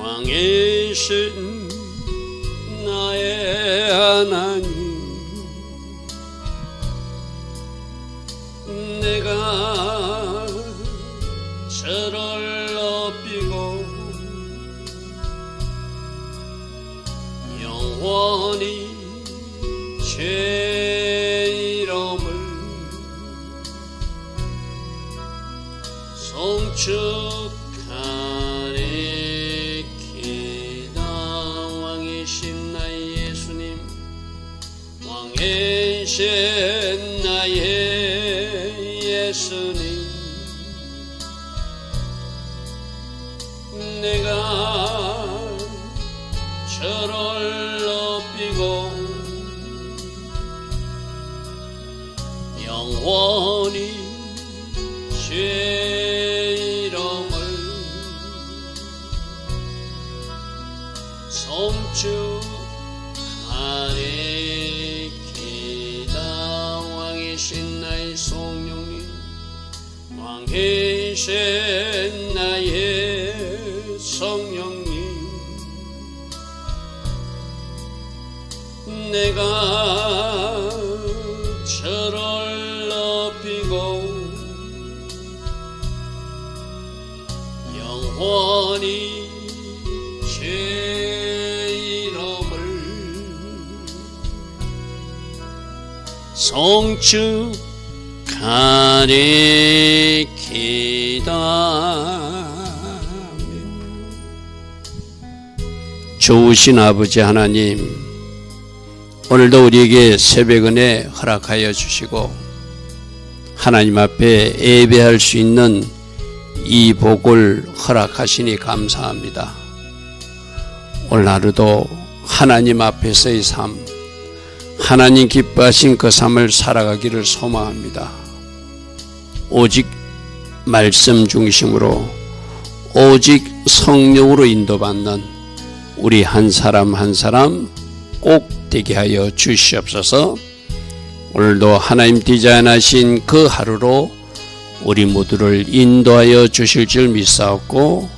왕이신 나의 하나님, 내가 저를 높이고 영원히 제 이름을 송축하리이다. 왕이신 나의 예수님, 왕이신 나의 예수님, 내가 저를 높이고 영원히 제 이름을 송축하리이다. 왕이신 나의 성령님, 왕이신 나의 성령님, 내가 저를 높이고 영원히 제 이름을 송축하리이다. 좋으신 아버지 하나님, 오늘도 우리에게 새벽 은혜 허락하여 주시고 하나님 앞에 예배할 수 있는 이 복을 허락하시니 감사합니다. 오늘 하루도 하나님 앞에서의 삶, 하나님 기뻐하신 그 삶을 살아가기를 소망합니다. 오직 말씀 중심으로, 오직 성령으로 인도받는 우리 한 사람 한 사람 꼭 되게 하여 주시옵소서. 오늘도 하나님 디자인하신 그 하루로 우리 모두를 인도하여 주실 줄 믿사옵고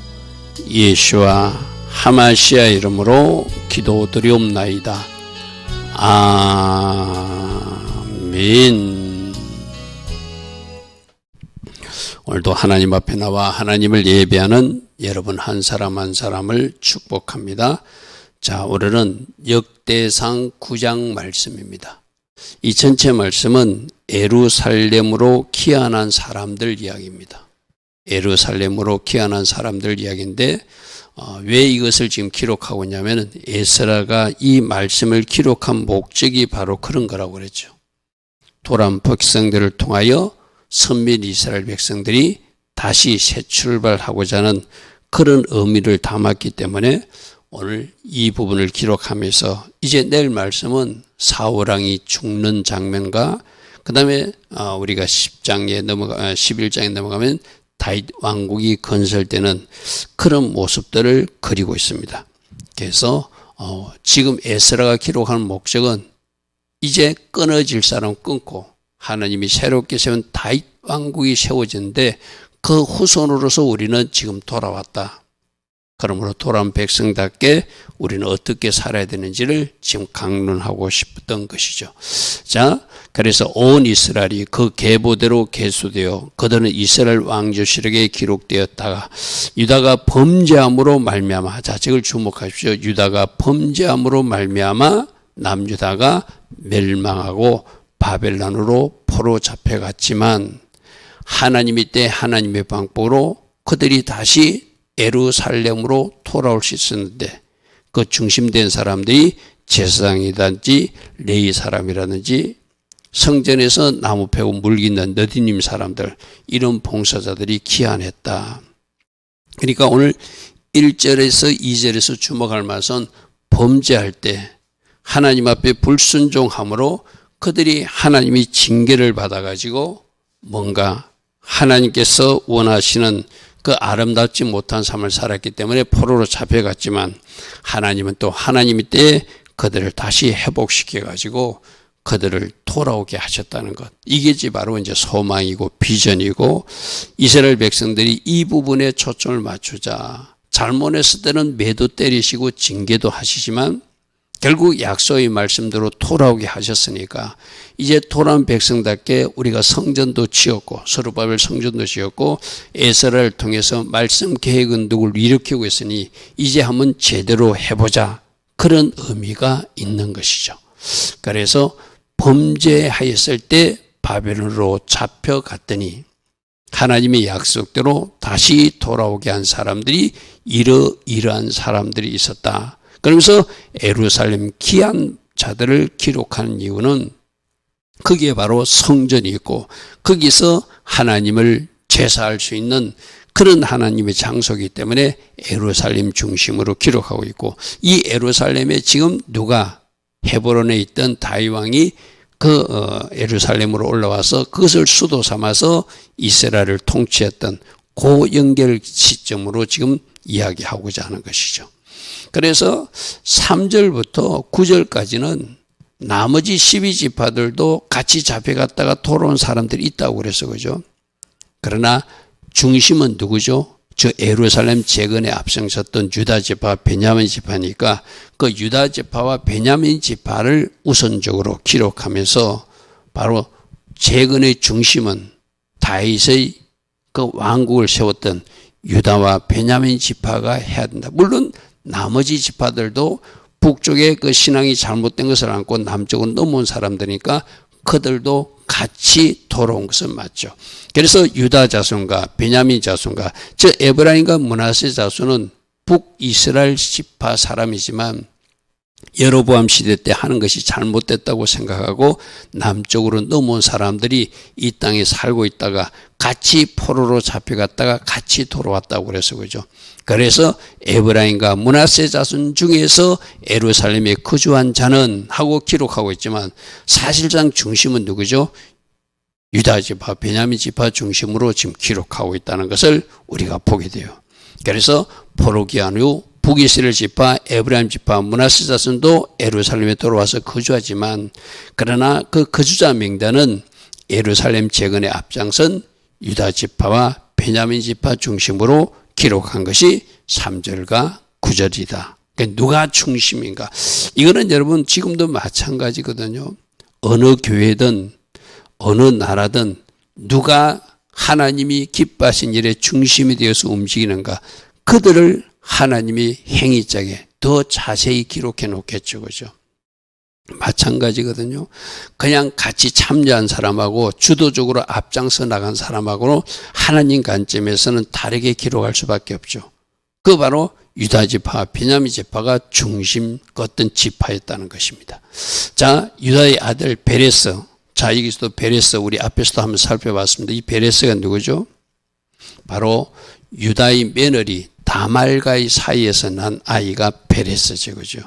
예수와 하마시아 이름으로 기도드리옵나이다. 아멘. 오늘도 하나님 앞에 나와 하나님을 예배하는 여러분 한 사람 한 사람을 축복합니다. 자, 오늘은 역대상 9장 말씀입니다. 이 전체 말씀은 예루살렘으로 귀환한 사람들 이야기입니다. 예루살렘으로 귀환한 사람들 이야기인데 왜 이것을 지금 기록하고 있냐면 에스라가 이 말씀을 기록한 목적이 바로 그런 거라고 그랬죠. 도란 백성들을 통하여 선민 이스라엘 백성들이 다시 새 출발하고자 하는 그런 의미를 담았기 때문에 오늘 이 부분을 기록하면서 이제 내일 말씀은 사울왕이 죽는 장면과 그 다음에 우리가 11장에 넘어가면 다윗 왕국이 건설되는 그런 모습들을 그리고 있습니다. 그래서 지금 에스라가 기록하는 목적은 이제 끊어질 사람 끊고 하나님이 새롭게 세운 다윗 왕국이 세워지는데 그 후손으로서 우리는 지금 돌아왔다. 그러므로 돌아온 백성답게 우리는 어떻게 살아야 되는지를 지금 강론하고 싶었던 것이죠. 자, 그래서 온 이스라엘이 그 계보대로 계수되어 그들은 이스라엘 왕조실록에 기록되었다가 유다가 범죄함으로 말미암아, 자, 저걸 주목하십시오. 유다가 범죄함으로 말미암아 남유다가 멸망하고 바벨론으로 포로 잡혀갔지만 하나님이 때 하나님의 방법으로 그들이 다시 예루살렘으로 돌아올 수 있었는데 그 중심된 사람들이 제사장이라든지 레위 사람이라든지 성전에서 나무 패고 물깃는 너디님 사람들, 이런 봉사자들이 귀환했다. 그러니까 오늘 1절에서 2절에서 주목할 것은 범죄할 때 하나님 앞에 불순종함으로 그들이 하나님이 징계를 받아가지고 뭔가 하나님께서 원하시는 그 아름답지 못한 삶을 살았기 때문에 포로로 잡혀갔지만 하나님은 또 하나님이 때에 그들을 다시 회복시켜가지고 그들을 돌아오게 하셨다는 것. 이게 바로 이제 소망이고 비전이고 이스라엘 백성들이 이 부분에 초점을 맞추자. 잘못했을 때는 매도 때리시고 징계도 하시지만 결국 약속의 말씀대로 돌아오게 하셨으니까 이제 돌아온 백성답게 우리가 성전도 지었고 스룹바벨 성전도 지었고 에스라를 통해서 말씀 계획은 누구를 일으키고 있으니 이제 한번 제대로 해보자. 그런 의미가 있는 것이죠. 그래서 범죄하였을 때 바벨론으로 잡혀갔더니 하나님의 약속대로 다시 돌아오게 한 사람들이 이러이러한 사람들이 있었다. 그러면서 예루살렘 귀한 자들을 기록하는 이유는 거기에 바로 성전이 있고 거기서 하나님을 제사할 수 있는 그런 하나님의 장소이기 때문에 예루살렘 중심으로 기록하고 있고 이 예루살렘에 지금 누가 헤브론에 있던 다윗 왕이 예루살렘으로 올라와서 그것을 수도 삼아서 이스라엘을 통치했던 그 연결 시점으로 지금 이야기하고자 하는 것이죠. 그래서 3절부터 9절까지는 나머지 12지파들도 같이 잡혀갔다가 돌아온 사람들이 있다고 그래서 그죠. 그러나 중심은 누구죠? 저 예루살렘 재건에 앞장섰던 유다 지파, 베냐민 지파니까 그 유다 지파와 베냐민 지파를 우선적으로 기록하면서 바로 재건의 중심은 다윗의 그 왕국을 세웠던 유다와 베냐민 지파가 해야 된다. 물론 나머지 지파들도 북쪽에 그 신앙이 잘못된 것을 안고 남쪽으로 넘어온 사람들이니까 그들도 같이 돌아온 것은 맞죠. 그래서 유다 자손과 베냐민 자손과 즉 에브라임과 므낫세 자손은 북이스라엘 지파 사람이지만 여로보암 시대 때 하는 것이 잘못됐다고 생각하고 남쪽으로 넘어온 사람들이 이 땅에 살고 있다가 같이 포로로 잡혀갔다가 같이 돌아왔다고 그래서 그죠. 그래서 에브라임과 므낫세 자손 중에서 예루살렘에 거주한 자는 하고 기록하고 있지만 사실상 중심은 누구죠? 유다 지파, 베냐민 지파 중심으로 지금 기록하고 있다는 것을 우리가 보게 돼요. 그래서 포로기한 후 북이스라엘 지파, 에브라임 지파, 므낫세 자손도 예루살렘에 돌아와서 거주하지만 그러나 그 거주자 명단은 예루살렘 재건의 앞장선 유다 지파와 베냐민 지파 중심으로 기록한 것이 3절과 9절이다. 그러니까 누가 중심인가? 이거는 여러분 지금도 마찬가지거든요. 어느 교회든 어느 나라든 누가 하나님이 기뻐하신 일의 중심이 되어서 움직이는가? 그들을 하나님이 행위장에 더 자세히 기록해 놓겠죠. 그죠? 마찬가지거든요. 그냥 같이 참여한 사람하고 주도적으로 앞장서 나간 사람하고는 하나님 관점에서는 다르게 기록할 수밖에 없죠. 그 바로 유다 지파, 베냐민 지파가 중심 어떤 지파였다는 것입니다. 자, 유다의 아들 베레스. 자, 여기서도 베레스 우리 앞에서도 한번 살펴봤습니다. 이 베레스가 누구죠? 바로 유다의 며느리 다말과의 사이에서 난 아이가 베레스죠. 그죠?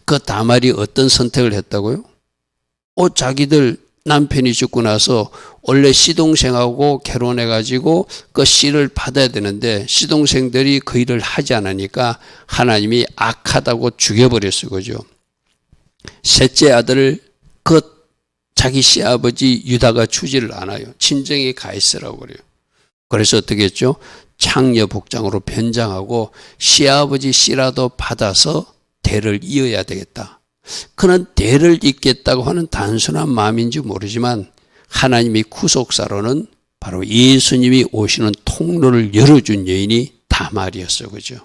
그 다말이 어떤 선택을 했다고요? 자기들 남편이 죽고 나서 원래 시동생하고 결혼해가지고 그 씨를 받아야 되는데 시동생들이 그 일을 하지 않으니까 하나님이 악하다고 죽여버렸어요. 그죠? 셋째 아들을 그 자기 시아버지 유다가 주지를 않아요. 친정에 가 있으라고 그래요. 그래서 어떻게 했죠? 창녀 복장으로 변장하고 시아버지 씨라도 받아서 대를 이어야 되겠다. 그는 대를 잇겠다고 하는 단순한 마음인지 모르지만 하나님의 구속사로는 바로 예수님이 오시는 통로를 열어준 여인이 다말이었어요. 그죠?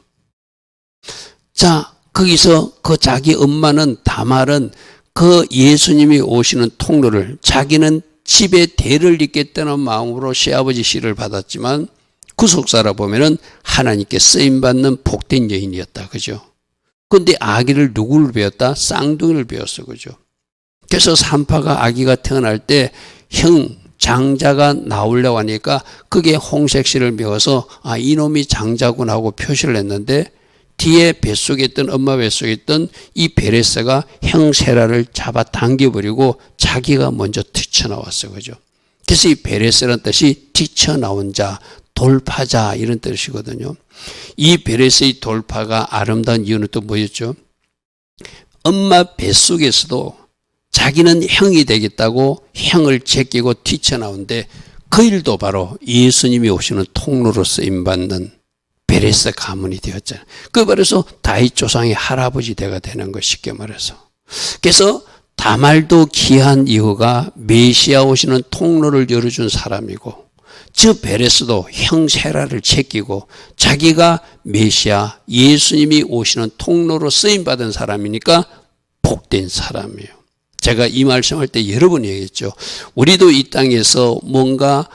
자, 거기서 그 자기 엄마는 다말은 그 예수님이 오시는 통로를 자기는 집에 대를 잇겠다는 마음으로 시아버지 씨를 받았지만 구속사라 보면은 하나님께 쓰임받는 복된 여인이었다. 그죠? 근데 아기를 누구를 배웠다? 쌍둥이를 배웠어. 그죠? 그래서 산파가 아기가 태어날 때 장자가 나오려고 하니까 그게 홍색실을 메워서 이놈이 장자군 하고 표시를 했는데 뒤에 뱃속에 있던 엄마 뱃속에 있던 이 베레스가 형 세라를 잡아 당겨버리고 자기가 먼저 튀쳐나왔어. 그죠? 그래서 이 베레스라는 뜻이 튀쳐나온 자, 돌파자 이런 뜻이거든요. 이 베레스의 돌파가 아름다운 이유는 또 뭐였죠? 엄마 뱃속에서도 자기는 형이 되겠다고 형을 제끼고 튀쳐나온데 그 일도 바로 예수님이 오시는 통로로 쓰임받는 베레스 가문이 되었잖아요. 그 말해서 다윗 조상의 할아버지 대가 되는 것, 쉽게 말해서. 그래서 다말도 귀한 이유가 메시아 오시는 통로를 열어준 사람이고, 저 베레스도 형 세라를 제끼고 자기가 메시아 예수님이 오시는 통로로 쓰임받은 사람이니까 복된 사람이에요. 제가 이 말씀할 때 여러 번 얘기했죠. 우리도 이 땅에서 뭔가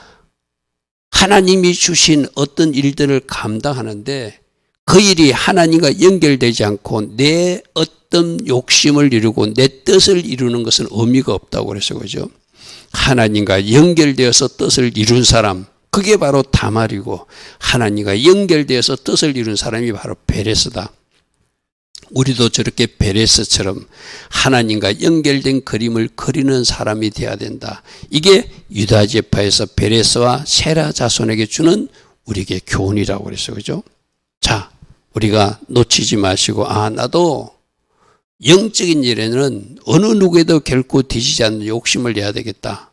하나님이 주신 어떤 일들을 감당하는데 그 일이 하나님과 연결되지 않고 내 어떤 욕심을 이루고 내 뜻을 이루는 것은 의미가 없다고 그래서 그죠. 하나님과 연결되어서 뜻을 이룬 사람, 그게 바로 다말이고, 하나님과 연결되어서 뜻을 이룬 사람이 바로 베레스다. 우리도 저렇게 베레스처럼 하나님과 연결된 그림을 그리는 사람이 되어야 된다. 이게 유다 지파에서 베레스와 세라 자손에게 주는 우리에게 교훈이라고 그랬어요. 그죠? 자, 우리가 놓치지 마시고, 나도 영적인 일에는 어느 누구에도 결코 뒤지지 않는 욕심을 내야 되겠다.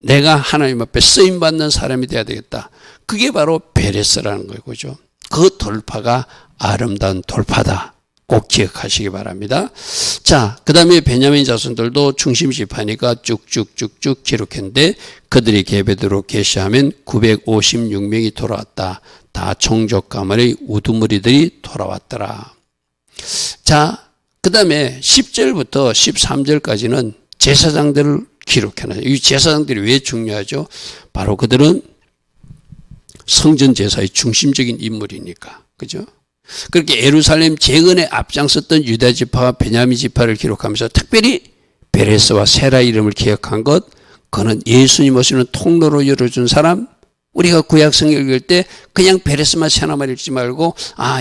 내가 하나님 앞에 쓰임받는 사람이 되어야 되겠다. 그게 바로 베레스라는 거예요. 그죠? 그 돌파가 아름다운 돌파다. 꼭 기억하시기 바랍니다. 자, 그 다음에 베냐민 자손들도 중심 지파니까 쭉쭉쭉쭉 기록했는데 그들이 게베드로 계시하면 956명이 돌아왔다. 다 총족 가문의 우두머리들이 돌아왔더라. 자, 그 다음에 10절부터 13절까지는 제사장들을 기록해놔요. 이 제사장들이 왜 중요하죠? 바로 그들은 성전 제사의 중심적인 인물이니까. 그죠? 그렇게 예루살렘 재건에 앞장섰던 유다 지파와 베냐민 지파를 기록하면서 특별히 베레스와 세라 이름을 기억한 것, 그는 예수님 오시는 통로로 열어준 사람. 우리가 구약성경 읽을 때 그냥 베레스만 세나만 읽지 말고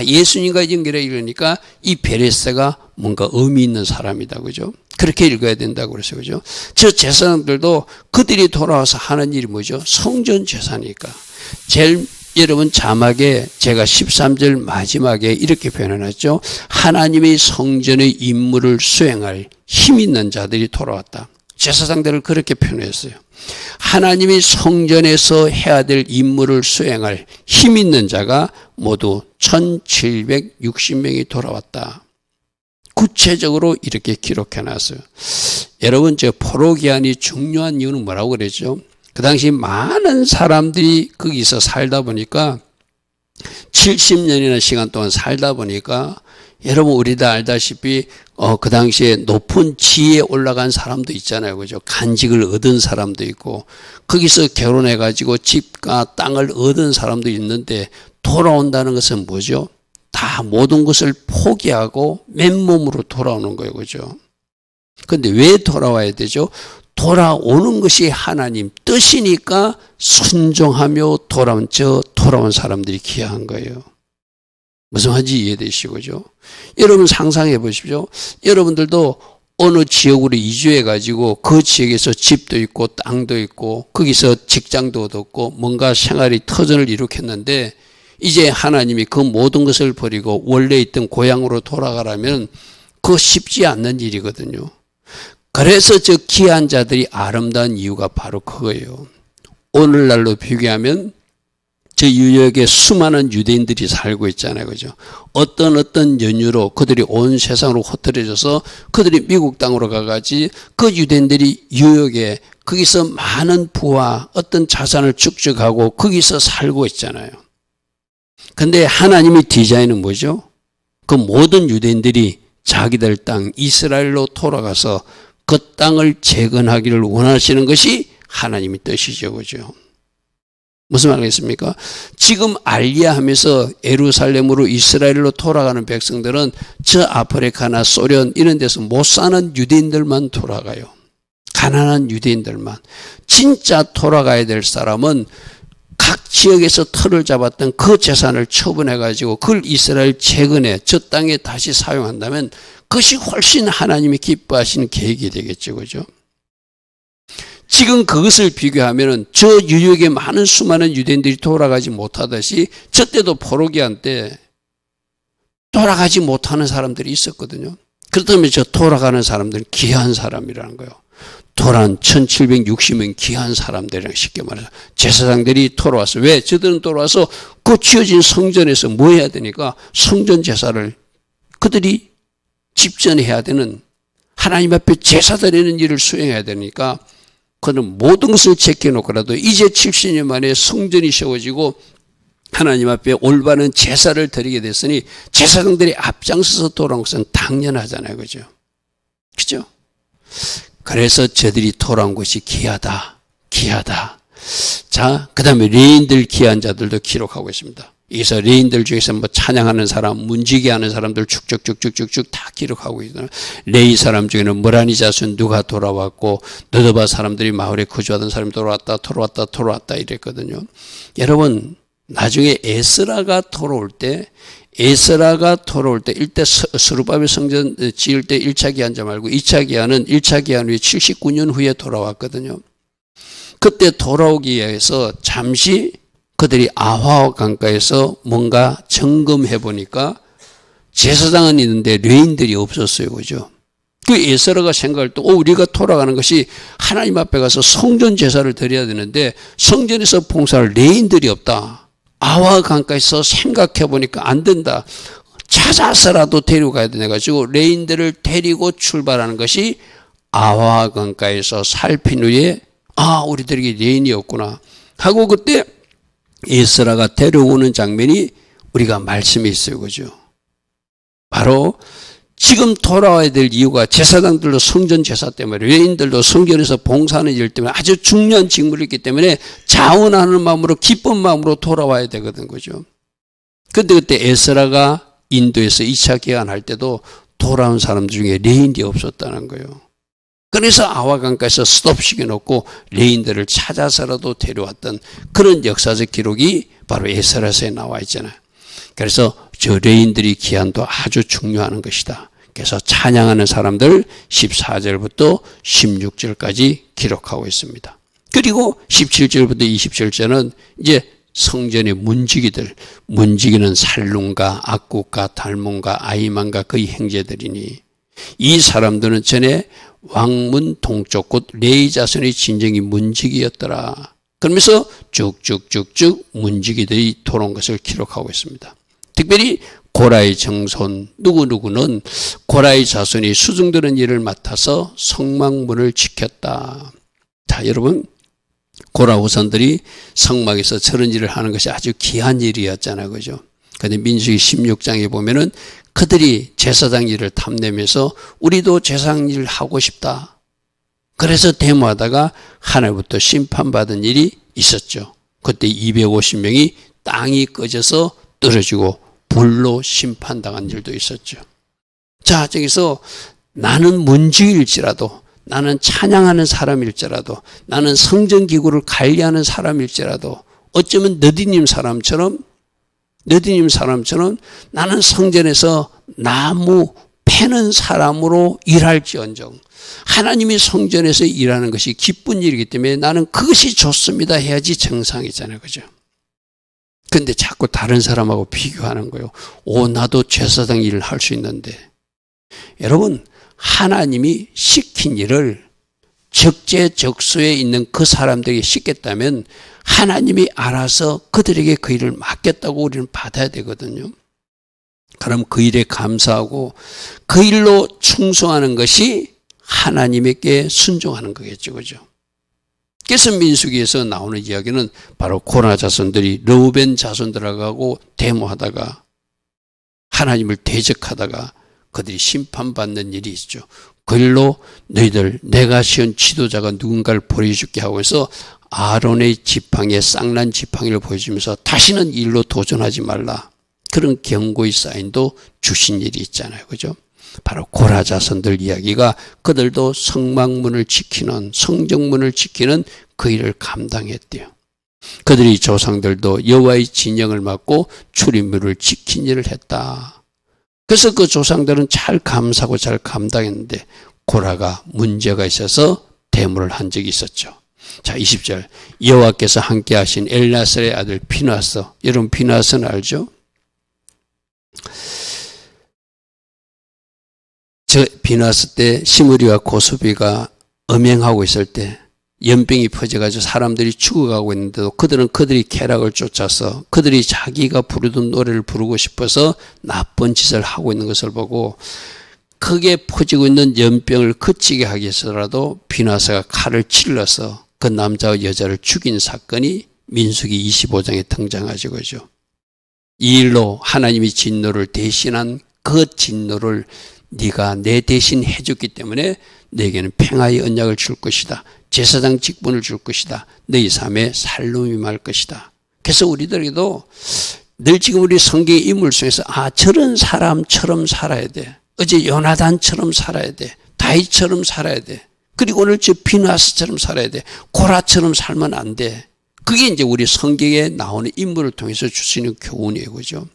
예수님과 연결해 읽으니까 이 베레스가 뭔가 의미 있는 사람이다. 그죠? 그렇게 읽어야 된다고 그래서 그죠? 저 제사장들도 그들이 돌아와서 하는 일이 뭐죠? 성전 제사니까. 제일 여러분 자막에 제가 13절 마지막에 이렇게 표현해놨죠. 하나님의 성전의 임무를 수행할 힘 있는 자들이 돌아왔다. 제사장들을 그렇게 표현했어요. 하나님이 성전에서 해야 될 임무를 수행할 힘 있는 자가 모두 1760명이 돌아왔다. 구체적으로 이렇게 기록해놨어요. 여러분, 저 포로기한이 중요한 이유는 뭐라고 그랬죠? 그 당시 많은 사람들이 거기서 살다 보니까 70년이나 시간 동안 살다 보니까 여러분 우리 다 알다시피 그 당시에 높은 지위에 올라간 사람도 있잖아요. 그죠? 간직을 얻은 사람도 있고 거기서 결혼해 가지고 집과 땅을 얻은 사람도 있는데 돌아온다는 것은 뭐죠? 다 모든 것을 포기하고 맨몸으로 돌아오는 거예요. 그죠? 근데 왜 돌아와야 되죠? 돌아오는 것이 하나님 뜻이니까 순종하며 돌아온 사람들이 귀한 거예요. 무슨 말인지 이해되시고죠? 여러분 상상해 보십시오. 여러분들도 어느 지역으로 이주해 가지고 그 지역에서 집도 있고 땅도 있고 거기서 직장도 얻었고 뭔가 생활이 터전을 일으켰는데 이제 하나님이 그 모든 것을 버리고 원래 있던 고향으로 돌아가라면 그거 쉽지 않는 일이거든요. 그래서 저 귀한 자들이 아름다운 이유가 바로 그거예요. 오늘날로 비교하면 저 유역에 수많은 유대인들이 살고 있잖아요. 그죠? 어떤 연유로 그들이 온 세상으로 흩어져서 그들이 미국 땅으로 가가지 그 유대인들이 유역에 거기서 많은 부와 어떤 자산을 축적하고 거기서 살고 있잖아요. 근데 하나님의 디자인은 뭐죠? 그 모든 유대인들이 자기들 땅 이스라엘로 돌아가서 그 땅을 재건하기를 원하시는 것이 하나님의 뜻이죠. 그죠? 무슨 말이겠습니까? 지금 알리야 하면서 예루살렘으로 이스라엘로 돌아가는 백성들은 저 아프리카나 소련 이런 데서 못 사는 유대인들만 돌아가요. 가난한 유대인들만. 진짜 돌아가야 될 사람은 각 지역에서 터를 잡았던 그 재산을 처분해가지고 그걸 이스라엘 재건해 저 땅에 다시 사용한다면 그것이 훨씬 하나님이 기뻐하시는 계획이 되겠죠. 그죠? 지금 그것을 비교하면 저 유역에 많은 수많은 유대인들이 돌아가지 못하듯이 저 때도 포로기한 때 돌아가지 못하는 사람들이 있었거든요. 그렇다면 저 돌아가는 사람들은 귀한 사람이라는 거예요. 돌아온 1760명 귀한 사람들이랑 쉽게 말해서 제사장들이 돌아왔어요. 왜? 저들은 돌아와서 그 지어진 성전에서 뭐 해야 되니까 성전 제사를 그들이 집전해야 되는 하나님 앞에 제사 드리는 일을 수행해야 되니까 그는 모든 것을 제껴놓고라도 이제 70년 만에 성전이 세워지고 하나님 앞에 올바른 제사를 드리게 됐으니 제사장들이 앞장서서 돌아온 것은 당연하잖아요. 그죠? 그죠? 그래서 저들이 돌아온 것이 귀하다. 귀하다. 자, 그 다음에 레인들 귀한 자들도 기록하고 있습니다. 여기서 레인들 중에서 뭐 찬양하는 사람, 문지기 하는 사람들 쭉쭉쭉쭉쭉 다 기록하고 있어요. 레이 사람 중에는 모라니 자손 누가 돌아왔고 느드바 사람들이 마을에 거주하던 사람이 돌아왔다 이랬거든요. 여러분 나중에 에스라가 돌아올 때 일대 스룹바벨 성전 지을 때 1차 기한자 말고 2차 기한은 1차 기한 후에 79년 후에 돌아왔거든요. 그때 돌아오기 위해서 잠시 그들이 아화와 강가에서 뭔가 점검해 보니까 제사장은 있는데 레인들이 없었어요. 그죠? 그 에스라가 생각할 때 우리가 돌아가는 것이 하나님 앞에 가서 성전 제사를 드려야 되는데 성전에서 봉사할 레인들이 없다. 아화 강가에서 생각해 보니까 안 된다. 찾아서라도 데려가야 돼가지고 레인들을 데리고 출발하는 것이 아화 강가에서 살핀 후에 우리들에게 레인이 없구나 하고 그때 에스라가 데려오는 장면이 우리가 말씀에 있어요. 그죠? 바로 지금 돌아와야 될 이유가 제사장들도 성전 제사 때문에 레인들도 성전에서 봉사하는 일 때문에 아주 중요한 직무를 있기 때문에 자원하는 마음으로 기쁜 마음으로 돌아와야 되거든. 그죠? 근데 그때 에스라가 인도에서 2차 개헌할 때도 돌아온 사람들 중에 레인이 없었다는 거예요. 그래서 아화강가에서 스톱시켜 놓고 레인들을 찾아서라도 데려왔던 그런 역사적 기록이 바로 에스라서에 나와 있잖아요. 그래서 저 레인들이 기한도 아주 중요한 것이다. 그래서 찬양하는 사람들 14절부터 16절까지 기록하고 있습니다. 그리고 17절부터 27절은 이제 성전의 문지기는 살룸과 악국과 달몬과 아히만과 그의 형제들이니 이 사람들은 전에 왕문 동쪽 곧 레이 자손의 진정이 문지기였더라. 그러면서 쭉쭉쭉쭉 문지기들이 돌아온 것을 기록하고 있습니다. 특별히 고라의 정손 누구누구는 고라의 자손이 수중드는 일을 맡아서 성막문을 지켰다. 자, 여러분 고라 후손들이 성막에서 저런 일을 하는 것이 아주 귀한 일이었잖아요. 그죠? 그런데 민수기 16장에 보면은 그들이 제사장 일을 탐내면서 우리도 제사장 일을 하고 싶다. 그래서 데모하다가 하나님부터 심판받은 일이 있었죠. 그때 250명이 땅이 꺼져서 떨어지고 불로 심판당한 일도 있었죠. 자, 저기서 나는 문지일지라도 나는 찬양하는 사람일지라도 나는 성전기구를 관리하는 사람일지라도 어쩌면 너디님 사람처럼 나는 성전에서 나무 패는 사람으로 일할지언정 하나님이 성전에서 일하는 것이 기쁜 일이기 때문에 나는 그것이 좋습니다 해야지 정상이잖아요. 그죠? 근데 자꾸 다른 사람하고 비교하는 거예요. 나도 제사장 일을 할 수 있는데. 여러분, 하나님이 시킨 일을 적재적소에 있는 그 사람들에게 시켰다면 하나님이 알아서 그들에게 그 일을 맡겼다고 우리는 받아야 되거든요. 그럼 그 일에 감사하고 그 일로 충성하는 것이 하나님에게 순종하는 거겠죠. 그죠? 그래서 민수기에서 나오는 이야기는 바로 고라 자손들이 르우벤 자손들하고 데모하다가 하나님을 대적하다가 그들이 심판받는 일이 있죠. 그 일로 너희들 내가 세운 지도자가 누군가를 보여줄게 하고 해서 아론의 지팡이에 쌍난 지팡이를 보여주면서 다시는 이 일로 도전하지 말라. 그런 경고의 사인도 주신 일이 있잖아요. 그죠? 바로 고라 자손들 이야기가 그들도 성막문을 지키는 성정문을 지키는 그 일을 감당했대요. 그들이 조상들도 여호와의 진영을 맡고 출입문을 지킨 일을 했다. 그래서 그 조상들은 잘 감사하고 잘 감당했는데 고라가 문제가 있어서 데모를 한 적이 있었죠. 자, 20절 여호와께서 함께 하신 엘야살의 아들 비누아스. 여러분 비누아스는 알죠? 저 비누아스 때 시므리와 고수비가 음행하고 있을 때 연병이 퍼져가지고 사람들이 죽어가고 있는데도 그들이 쾌락을 쫓아서 그들이 자기가 부르던 노래를 부르고 싶어서 나쁜 짓을 하고 있는 것을 보고 크게 퍼지고 있는 연병을 그치게 하기 위해서라도 비나사가 칼을 찔러서 그 남자와 여자를 죽인 사건이 민수기 25장에 등장하죠. 그죠? 이 일로 하나님이 진노를 대신한 그 진노를 네가 내 대신 해줬기 때문에 내게는 평화의 언약을 줄 것이다. 제사장 직분을 줄 것이다. 너희 삶에 살림이 말 것이다. 그래서 우리들에게도 늘 지금 우리 성경의 인물 속에서 저런 사람처럼 살아야 돼. 어제 요나단처럼 살아야 돼. 다윗처럼 살아야 돼. 그리고 오늘 저 비나스처럼 살아야 돼. 고라처럼 살면 안 돼. 그게 이제 우리 성경에 나오는 인물을 통해서 줄 수 있는 교훈이에요. 그죠?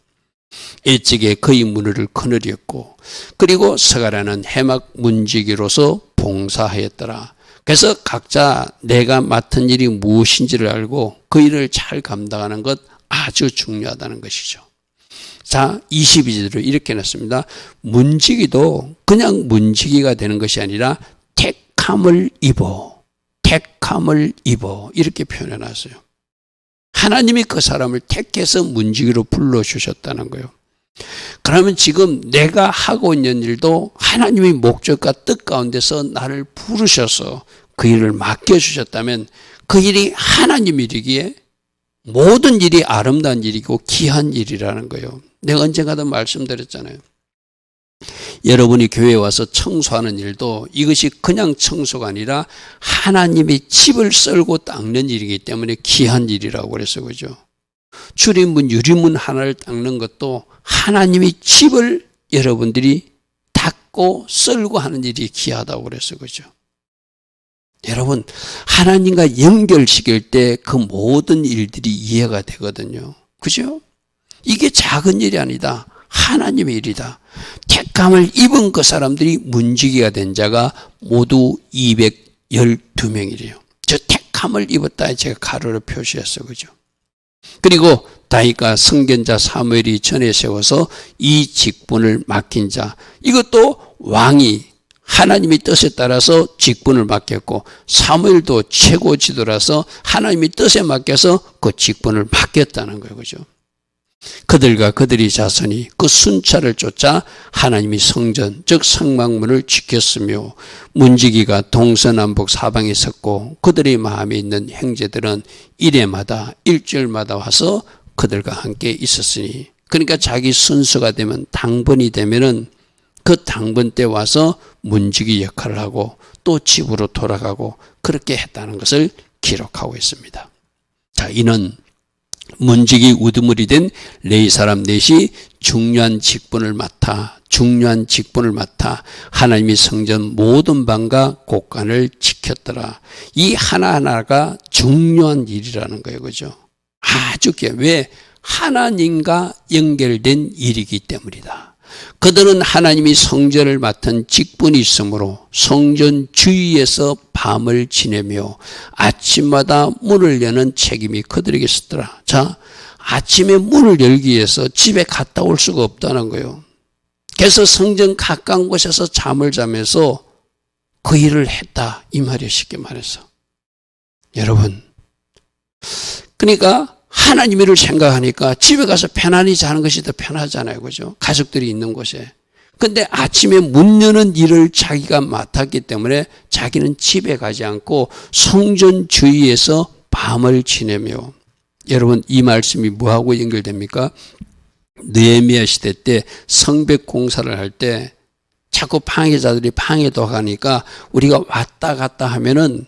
일찍에 그의 문을 거느렸고 그리고 서가라는 해막 문지기로서 봉사하였더라. 그래서 각자 내가 맡은 일이 무엇인지를 알고 그 일을 잘 감당하는 것 아주 중요하다는 것이죠. 자, 22절로 이렇게 놨습니다. 문지기도 그냥 문지기가 되는 것이 아니라 택함을 입어 이렇게 표현해 놨어요. 하나님이 그 사람을 택해서 문지기로 불러주셨다는 거예요. 그러면 지금 내가 하고 있는 일도 하나님의 목적과 뜻 가운데서 나를 부르셔서 그 일을 맡겨주셨다면 그 일이 하나님 일이기에 모든 일이 아름다운 일이고 귀한 일이라는 거예요. 내가 언젠가도 말씀드렸잖아요. 여러분이 교회에 와서 청소하는 일도 이것이 그냥 청소가 아니라 하나님의 집을 썰고 닦는 일이기 때문에 귀한 일이라고 그래서 그죠. 출입문, 유리문 하나를 닦는 것도 하나님의 집을 여러분들이 닦고 썰고 하는 일이 귀하다고 그래서 그죠. 여러분, 하나님과 연결시킬 때 그 모든 일들이 이해가 되거든요. 그죠? 이게 작은 일이 아니다. 하나님의 일이다. 택함을 입은 그 사람들이 문지기가 된 자가 모두 212명이래요. 저 택함을 입었다 제가 가로로 표시했어. 그죠? 그리고 다윗과 선견자 사무엘이 전에 세워서 이 직분을 맡긴 자, 이것도 왕이 하나님의 뜻에 따라서 직분을 맡겼고 사무엘도 최고 지도라서 하나님의 뜻에 맡겨서 그 직분을 맡겼다는 거예요. 그죠? 그들과 그들의 자손이 그 순찰을 쫓아 하나님의 성전 즉 성막문을 지켰으며 문지기가 동서남북 사방에 섰고 그들의 마음에 있는 형제들은 일해마다 일주일마다 와서 그들과 함께 있었으니, 그러니까 자기 순서가 되면 당번이 되면은 그 당번 때 와서 문지기 역할을 하고 또 집으로 돌아가고 그렇게 했다는 것을 기록하고 있습니다. 자, 이는 문지기 우두머리 된 레위 사람 넷이 중요한 직분을 맡아 하나님의 성전 모든 방과 곳간을 지켰더라. 이 하나하나가 중요한 일이라는 거예요. 그죠? 아주 왜? 하나님과 연결된 일이기 때문이다. 그들은 하나님이 성전을 맡은 직분이 있으므로 성전 주위에서 밤을 지내며 아침마다 문을 여는 책임이 그들에게 있었더라. 자, 아침에 문을 열기 위해서 집에 갔다 올 수가 없다는 거예요. 그래서 성전 가까운 곳에서 잠을 자면서 그 일을 했다. 이 말이에요. 쉽게 말해서. 여러분, 그러니까 하나님 일을 생각하니까 집에 가서 편안히 자는 것이 더 편하잖아요. 그죠? 가족들이 있는 곳에. 근데 아침에 문 여는 일을 자기가 맡았기 때문에 자기는 집에 가지 않고 성전 주위에서 밤을 지내며, 여러분 이 말씀이 뭐하고 연결됩니까? 느헤미야 시대 때 성벽 공사를 할 때 자꾸 방해자들이 방해도 가니까 우리가 왔다 갔다 하면은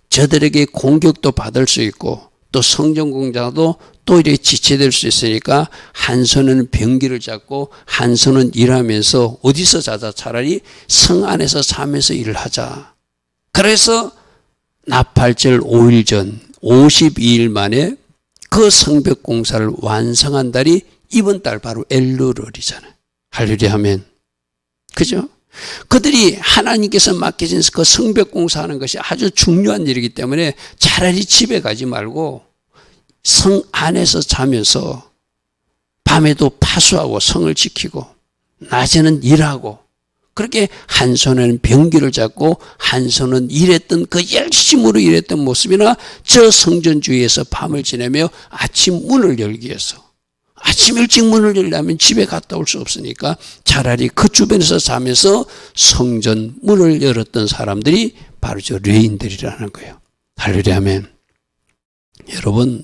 저들에게 공격도 받을 수 있고 또 성전 공사도 또 이렇게 지체될 수 있으니까 한 손은 병기를 잡고 한 손은 일하면서 어디서 자자, 차라리 성 안에서 자면서 일을 하자. 그래서 나팔절 5일 전 52일 만에 그 성벽 공사를 완성한 달이 이번 달 바로 엘루월이잖아요. 할렐루야 하면. 그죠? 그들이 하나님께서 맡겨진 그 성벽 공사하는 것이 아주 중요한 일이기 때문에 차라리 집에 가지 말고 성 안에서 자면서 밤에도 파수하고 성을 지키고 낮에는 일하고 그렇게 한 손에는 병기를 잡고 한 손은 일했던 그 열심으로 일했던 모습이나 저 성전 주위에서 밤을 지내며 아침 문을 열기 위해서 아침 일찍 문을 열려면 집에 갔다 올 수 없으니까 차라리 그 주변에서 자면서 성전 문을 열었던 사람들이 바로 저 레인들이라는 거예요. 할렐루야 아멘. 여러분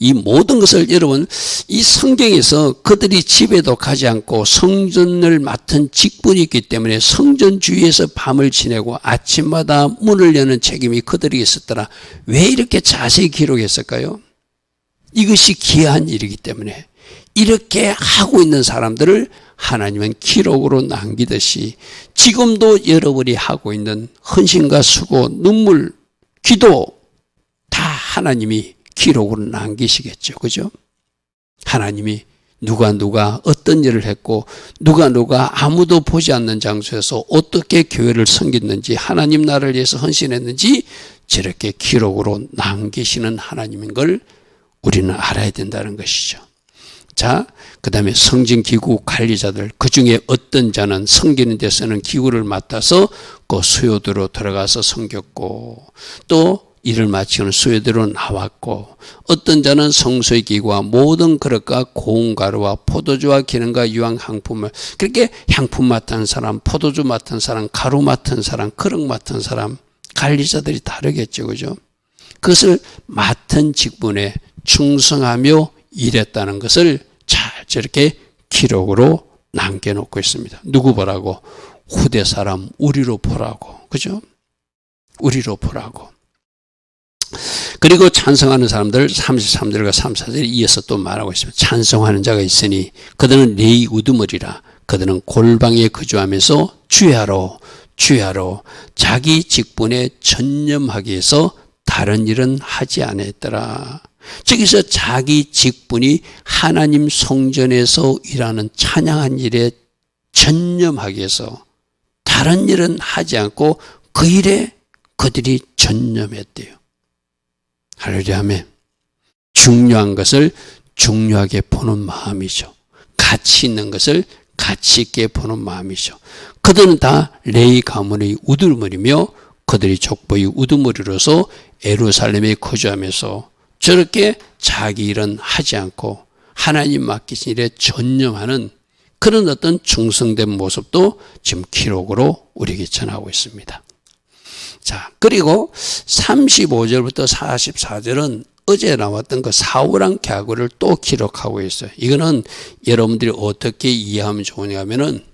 이 모든 것을 여러분 이 성경에서 그들이 집에도 가지 않고 성전을 맡은 직분이 있기 때문에 성전 주위에서 밤을 지내고 아침마다 문을 여는 책임이 그들에게 있었더라. 왜 이렇게 자세히 기록했을까요? 이것이 귀한 일이기 때문에 이렇게 하고 있는 사람들을 하나님은 기록으로 남기듯이 지금도 여러분이 하고 있는 헌신과 수고, 눈물, 기도 다 하나님이 기록으로 남기시겠죠. 그죠? 하나님이 누가 어떤 일을 했고 누가 아무도 보지 않는 장소에서 어떻게 교회를 섬겼는지 하나님 나라를 위해서 헌신했는지 저렇게 기록으로 남기시는 하나님인 걸 우리는 알아야 된다는 것이죠. 자, 그 다음에 성전기구 관리자들, 그 중에 어떤 자는 섬기는 데 쓰는 기구를 맡아서 그 수요대로 들어가서 섬겼고 또 일을 마치고는 수요대로 나왔고 어떤 자는 성소의 기구와 모든 그릇과 고운 가루와 포도주와 기름과 유황 향품을 그렇게 향품 맡은 사람, 포도주 맡은 사람, 가루 맡은 사람, 그릇 맡은 사람 관리자들이 다르겠죠. 그죠? 그것을 맡은 직분에 충성하며 일했다는 것을 잘 저렇게 기록으로 남겨놓고 있습니다. 누구 보라고? 후대 사람 우리로 보라고. 그죠? 우리로 보라고. 그리고 찬송하는 사람들 33절과 34절에 이어서 또 말하고 있습니다. 찬송하는 자가 있으니 그들은 레위 우두머리라. 그들은 골방에 거주하면서 주야로 자기 직분에 전념하기 위해서 다른 일은 하지 않았더라. 저기서 자기 직분이 하나님 성전에서 일하는 찬양한 일에 전념하기 위해서 다른 일은 하지 않고 그 일에 그들이 전념했대요. 할렐루야 아멘. 중요한 것을 중요하게 보는 마음이죠. 가치 있는 것을 가치 있게 보는 마음이죠. 그들은 다 레위 가문의 우두머리며 그들이 족보의 우두머리로서 예루살렘에 거주하면서 저렇게 자기 일은 하지 않고 하나님 맡기신 일에 전념하는 그런 어떤 충성된 모습도 지금 기록으로 우리에게 전하고 있습니다. 자, 그리고 35절부터 44절은 어제 나왔던 그 사울왕 갸구를 또 기록하고 있어요. 이거는 여러분들이 어떻게 이해하면 좋으냐 하면은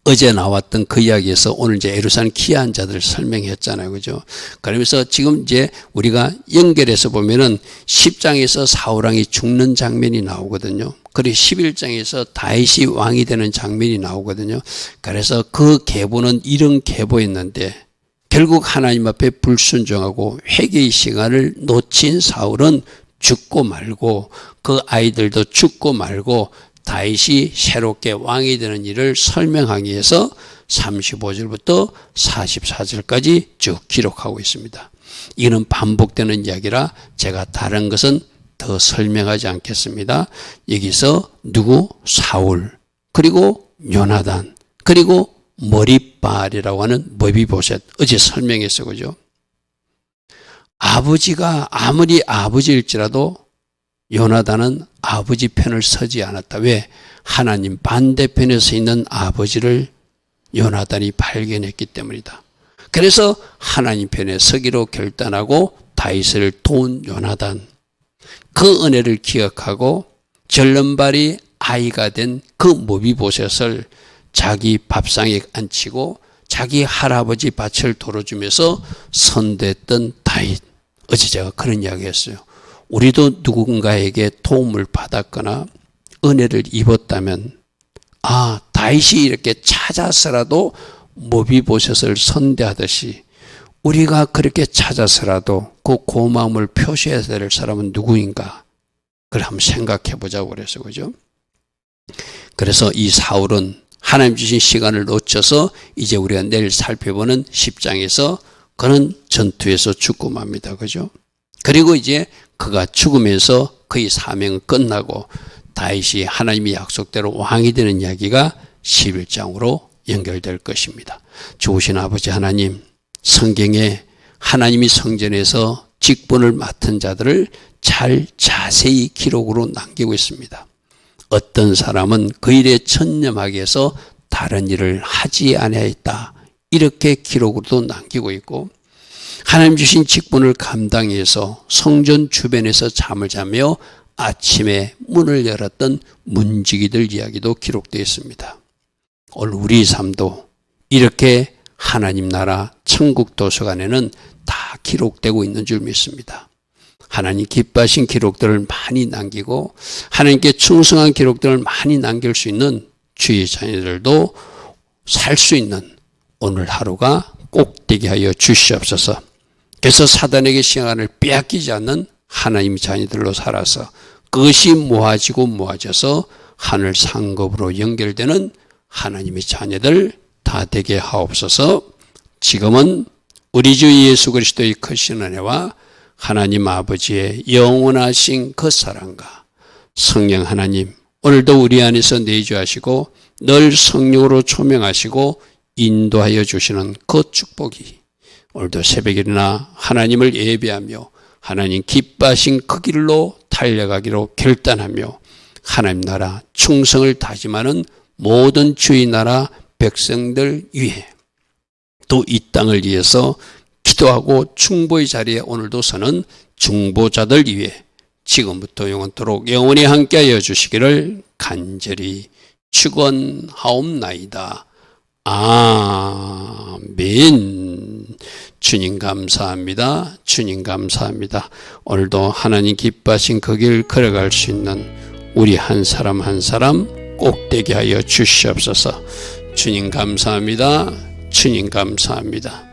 어제 나왔던 그 이야기에서 오늘 이제 예루살렘 귀한 자들을 설명했잖아요. 그죠? 그러면서 지금 이제 우리가 연결해서 보면은 10장에서 사울왕이 죽는 장면이 나오거든요. 그리고 11장에서 다윗이 왕이 되는 장면이 나오거든요. 그래서 그 계보는 이런 계보였는데 결국 하나님 앞에 불순종하고 회개의 시간을 놓친 사울은 죽고 말고 그 아이들도 죽고 말고 다윗이 새롭게 왕이 되는 일을 설명하기 위해서 35절부터 44절까지 쭉 기록하고 있습니다. 이는 반복되는 이야기라 제가 다른 것은 더 설명하지 않겠습니다. 여기서 누구? 사울, 그리고 요나단, 그리고 머리발이라고 하는 머비보셋, 어제 설명했어요. 그죠? 아버지가 아무리 아버지일지라도 요나단은 아버지 편을 서지 않았다. 왜? 하나님 반대편에 서 있는 아버지를 요나단이 발견했기 때문이다. 그래서 하나님 편에 서기로 결단하고 다윗을 도운 요나단, 그 은혜를 기억하고 절름발이 아이가 된 그 머비보셋을 자기 밥상에 앉히고 자기 할아버지 밭을 돌아주면서 선대했던 다윗. 어제 제가 그런 이야기 했어요. 우리도 누군가에게 도움을 받았거나 은혜를 입었다면 다윗이 이렇게 찾아서라도 머비보셋을 선대하듯이 우리가 그렇게 찾아서라도 그 고마움을 표시해야 될 사람은 누구인가? 그걸 한번 생각해 보자고 그래서 그죠? 그래서 이 사울은 하나님 주신 시간을 놓쳐서 이제 우리가 내일 살펴보는 10장에서 그는 전투에서 죽고 맙니다. 그죠? 그리고 이제 그가 죽으면서 그의 사명은 끝나고 다윗이 하나님의 약속대로 왕이 되는 이야기가 11장으로 연결될 것입니다. 좋으신 아버지 하나님, 성경에 하나님이 성전에서 직분을 맡은 자들을 잘 자세히 기록으로 남기고 있습니다. 어떤 사람은 그 일에 전념하기 위해서 다른 일을 하지 아니하였다, 이렇게 기록으로도 남기고 있고, 하나님 주신 직분을 감당해서 성전 주변에서 잠을 자며 아침에 문을 열었던 문지기들 이야기도 기록되어 있습니다. 오늘 우리 삶도 이렇게 하나님 나라 천국 도서관에는 다 기록되고 있는 줄 믿습니다. 하나님 기뻐하신 기록들을 많이 남기고 하나님께 충성한 기록들을 많이 남길 수 있는 주의 자녀들도 살 수 있는 오늘 하루가 꼭 되게 하여 주시옵소서. 그래서 사단에게 시간을 빼앗기지 않는 하나님 자녀들로 살아서 그것이 모아지고 모아져서 하늘 상급으로 연결되는 하나님의 자녀들 다 되게 하옵소서. 지금은 우리 주 예수 그리스도의 크신 은혜와 하나님 아버지의 영원하신 그 사랑과 성령 하나님, 오늘도 우리 안에서 내주하시고 늘 성령으로 초명하시고 인도하여 주시는 그 축복이 오늘도 새벽에 일어나 하나님을 예배하며 하나님 기뻐하신 그 길로 달려가기로 결단하며 하나님 나라 충성을 다짐하는 모든 주의 나라 백성들 위해 또 이 땅을 위해서 기도하고 중보의 자리에 오늘도 서는 중보자들 위해 지금부터 영원토록 영원히 함께하여 주시기를 간절히 축원하옵나이다. 아멘. 주님 감사합니다. 주님 감사합니다. 오늘도 하나님 기뻐하신 그 길 걸어갈 수 있는 우리 한 사람 한 사람 꼭 되게 하여 주시옵소서. 주님 감사합니다. 주님 감사합니다.